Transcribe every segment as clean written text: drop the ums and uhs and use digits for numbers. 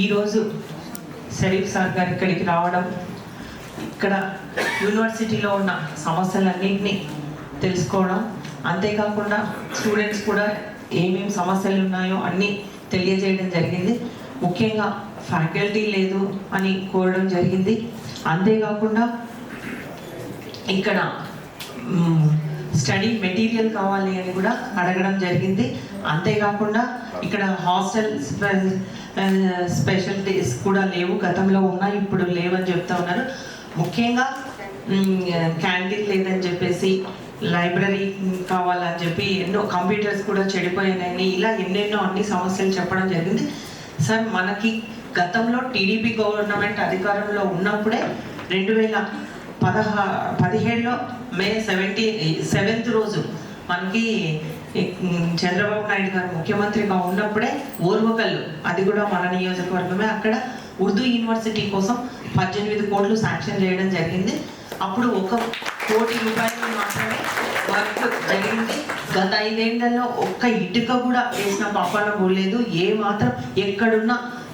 ఈరోజు షరీఫ్ సార్ గారు ఇక్కడికి రావడం, ఇక్కడ యూనివర్సిటీలో ఉన్న సమస్యలన్నింటినీ తెలుసుకోవడం, అంతేకాకుండా స్టూడెంట్స్ కూడా ఏమేమి సమస్యలు ఉన్నాయో అన్నీ తెలియజేయడం జరిగింది. ముఖ్యంగా ఫ్యాకల్టీ లేదు అని కోరడం జరిగింది. అంతేకాకుండా ఇక్కడ స్టడీ మెటీరియల్ కావాలి అని కూడా అడగడం జరిగింది. అంతేకాకుండా ఇక్కడ హాస్టల్ స్పెషాలిటీస్ కూడా లేవు, గతంలో ఉన్నాయి, ఇప్పుడు లేవని చెప్తా ఉన్నారు. ముఖ్యంగా క్యాంటీన్ లేదని చెప్పేసి, లైబ్రరీ కావాలని చెప్పి, ఎన్నో కంప్యూటర్స్ కూడా చెడిపోయాయని, ఇలా ఎన్నెన్నో అన్ని సమస్యలు చెప్పడం జరిగింది. సార్, మనకి గతంలో టీడీపీ గవర్నమెంట్ అధికారంలో ఉన్నప్పుడే 2017లో మే 7th రోజు మనకి చంద్రబాబు నాయుడు గారు ముఖ్యమంత్రిగా ఉన్నప్పుడే ఓర్వకల్లు, అది కూడా మన నియోజకవర్గమే, అక్కడ ఉర్దూ యూనివర్సిటీ కోసం 18 కోట్లు శాంక్షన్ చేయడం జరిగింది. అప్పుడు 1 కోటి రూపాయలు మాత్రమే వర్క్ జరిగింది. గత 5 ఏళ్లలో ఒక్క ఇటుక కూడా వేసిన పాపాన పోలేదు. ఏ మాత్రం ఎక్కడున్న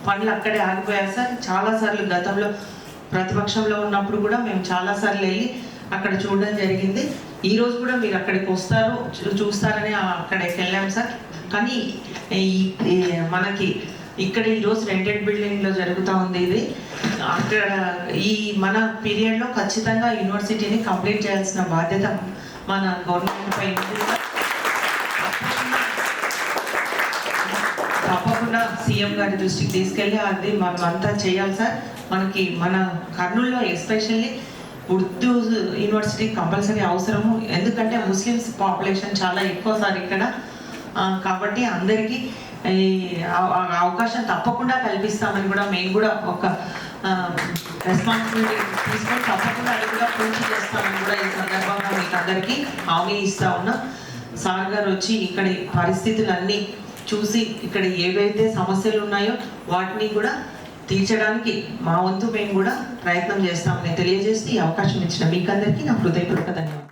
పనులు అక్కడే ఆగిపోయారు సార్. చాలాసార్లు గతంలో ప్రతిపక్షంలో ఉన్నప్పుడు కూడా మేము చాలాసార్లు వెళ్ళి అక్కడ చూడడం జరిగింది. ఈరోజు కూడా మీరు అక్కడికి వస్తారు, చూస్తారని అక్కడికి వెళ్ళాం సార్. కానీ మనకి ఇక్కడ ఈరోజు రెంటెడ్ బిల్డింగ్లో జరుగుతూ ఉంది ఇది. అక్కడ ఈ మన పీరియడ్లో ఖచ్చితంగా యూనివర్సిటీని కంప్లీట్ చేయాల్సిన బాధ్యత మన గవర్నమెంట్ పై ఉంది. తప్పకుండా సీఎం గారి దృష్టికి తీసుకెళ్ళి అది మనం అంతా చేయాలి సార్. మనకి మన కర్నూలులో ఎస్పెషల్లీ ఉర్దూ యూనివర్సిటీ కంపల్సరీ అవసరము, ఎందుకంటే ముస్లిమ్స్ పాపులేషన్ చాలా ఎక్కువ సార్ ఇక్కడ. కాబట్టి అందరికీ అవకాశం తప్పకుండా కల్పిస్తామని కూడా మేము కూడా ఒక రెస్పాన్సిబిలిటీ తీసుకొని తప్పకుండా అది కూడా పూర్తి చేస్తామని కూడా ఈ సందర్భంగా మీకు అందరికీ హామీ ఇస్తా ఉన్నాం. సార్ గారు వచ్చి ఇక్కడ పరిస్థితులన్నీ చూసి ఇక్కడ ఏవైతే సమస్యలు ఉన్నాయో వాటిని కూడా తీర్చడానికి మా వంతు మేము కూడా ప్రయత్నం చేస్తామని తెలియజేసి ఈ అవకాశం ఇచ్చిన మీకు అందరికీ నా హృదయపూర్వక ధన్యవాదాలు.